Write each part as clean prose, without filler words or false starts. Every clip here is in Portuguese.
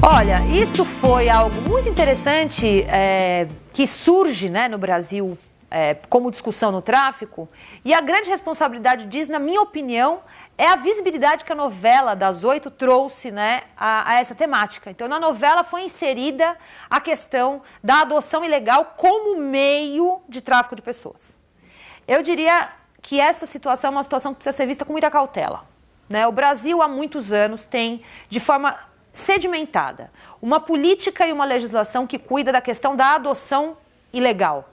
Olha, isso foi algo muito interessante que surge, né, no Brasil como discussão no tráfico, e a grande responsabilidade disso, na minha opinião, é a visibilidade que a novela das 8 trouxe, né, a essa temática. Então, na novela foi inserida a questão da adoção ilegal como meio de tráfico de pessoas. Eu diria que essa situação é uma situação que precisa ser vista com muita cautela, né? O Brasil, há muitos anos, tem, de forma sedimentada, uma política e uma legislação que cuida da questão da adoção ilegal.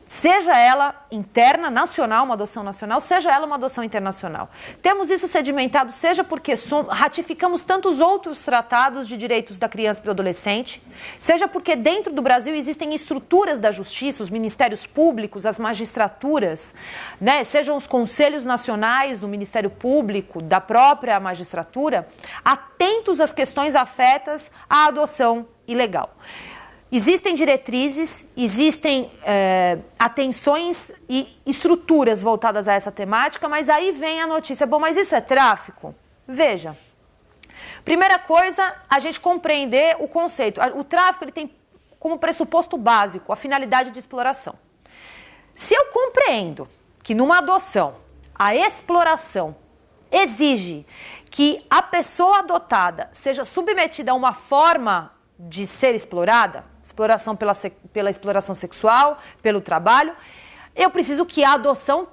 Seja ela interna, nacional, uma adoção nacional, seja ela uma adoção internacional. Temos isso sedimentado, seja porque ratificamos tantos outros tratados de direitos da criança e do adolescente, seja porque dentro do Brasil existem estruturas da justiça, os ministérios públicos, as magistraturas, né, sejam os conselhos nacionais do Ministério Público, da própria magistratura, atentos às questões afetas à adoção ilegal. Existem diretrizes, existem atenções e estruturas voltadas a essa temática, mas aí vem a notícia, bom, mas isso é tráfico? Veja, primeira coisa, a gente compreender o conceito. O tráfico ele tem como pressuposto básico a finalidade de exploração. Se eu compreendo que numa adoção a exploração exige que a pessoa adotada seja submetida a uma forma de ser explorada, exploração pela exploração sexual, pelo trabalho, eu preciso que a adoção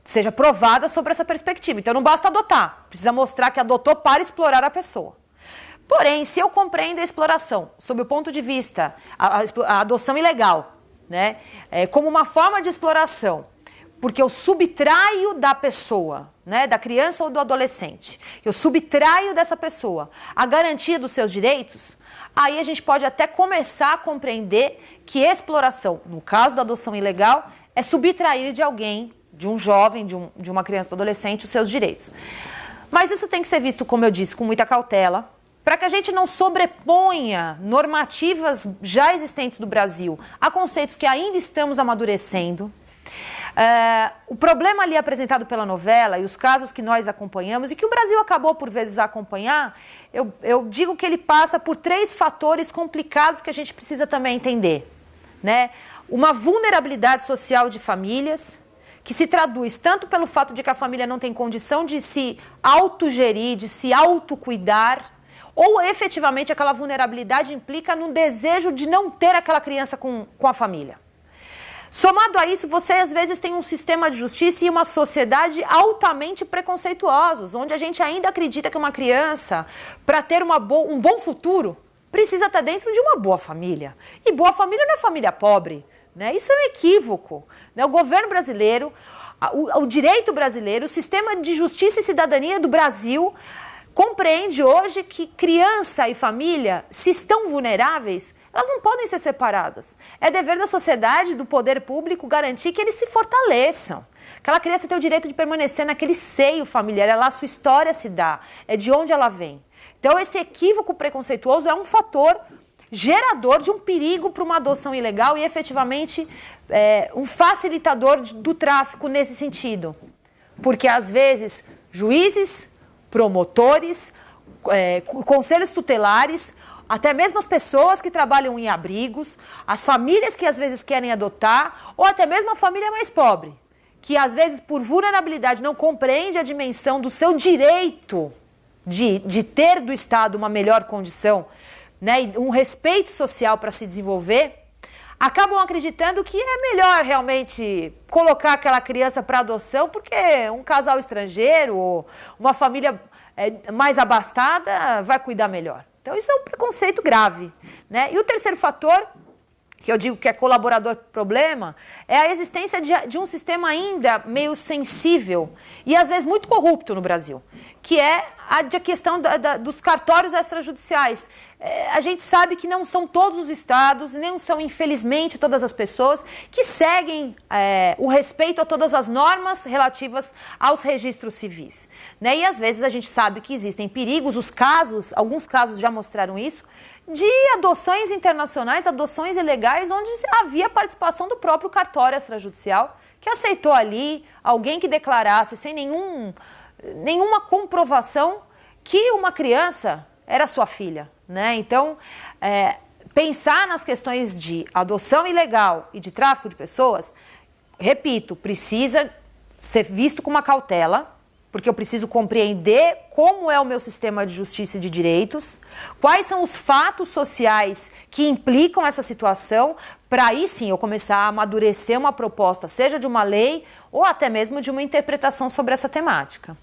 seja provada sobre essa perspectiva. Então não basta adotar, precisa mostrar que adotou para explorar a pessoa. Porém, se eu compreendo a exploração sob o ponto de vista, a adoção ilegal, né, como uma forma de exploração, porque eu subtraio da pessoa, né, da criança ou do adolescente, eu subtraio dessa pessoa a garantia dos seus direitos, aí a gente pode até começar a compreender que exploração, no caso da adoção ilegal, é subtrair de alguém, de um jovem, de uma criança ou adolescente, os seus direitos. Mas isso tem que ser visto, como eu disse, com muita cautela, para que a gente não sobreponha normativas já existentes do Brasil a conceitos que ainda estamos amadurecendo. O problema ali apresentado pela novela e os casos que nós acompanhamos e que o Brasil acabou por vezes a acompanhar, eu digo que ele passa por 3 fatores complicados que a gente precisa também entender, né? Uma vulnerabilidade social de famílias, que se traduz tanto pelo fato de que a família não tem condição de se autogerir, de se autocuidar, ou efetivamente aquela vulnerabilidade implica num desejo de não ter aquela criança com a família. Somado a isso, você às vezes tem um sistema de justiça e uma sociedade altamente preconceituosos, onde a gente ainda acredita que uma criança, para ter um bom futuro, precisa estar dentro de uma boa família. E boa família não é família pobre, né? Isso é um equívoco, né? O governo brasileiro, o direito brasileiro, o sistema de justiça e cidadania do Brasil compreende hoje que criança e família, se estão vulneráveis, elas não podem ser separadas. É dever da sociedade, do poder público, garantir que eles se fortaleçam. Aquela criança tem o direito de permanecer naquele seio familiar, é lá a sua história se dá, é de onde ela vem. Então esse equívoco preconceituoso é um fator gerador de um perigo para uma adoção ilegal e efetivamente um facilitador do tráfico nesse sentido. Porque às vezes juízes, promotores, conselhos tutelares, até mesmo as pessoas que trabalham em abrigos, as famílias que às vezes querem adotar, ou até mesmo a família mais pobre, que às vezes por vulnerabilidade não compreende a dimensão do seu direito de ter do Estado uma melhor condição, né, e um respeito social para se desenvolver, acabam acreditando que é melhor realmente colocar aquela criança para adoção porque um casal estrangeiro ou uma família mais abastada vai cuidar melhor. Então isso é um preconceito grave, né? E o terceiro fator, que eu digo que é colaborador problema, é a existência de um sistema ainda meio sensível e às vezes muito corrupto no Brasil, que é a questão dos cartórios extrajudiciais. A gente sabe que não são todos os estados, nem são, infelizmente, todas as pessoas que seguem o respeito a todas as normas relativas aos registros civis, né? E às vezes a gente sabe que existem perigos, alguns casos já mostraram isso, de adoções internacionais, adoções ilegais, onde havia participação do próprio cartório extrajudicial, que aceitou ali alguém que declarasse sem nenhuma comprovação que uma criança era sua filha, né? Então, pensar nas questões de adoção ilegal e de tráfico de pessoas, repito, precisa ser visto com uma cautela, porque eu preciso compreender como é o meu sistema de justiça e de direitos, quais são os fatos sociais que implicam essa situação, para aí sim eu começar a amadurecer uma proposta, seja de uma lei ou até mesmo de uma interpretação sobre essa temática.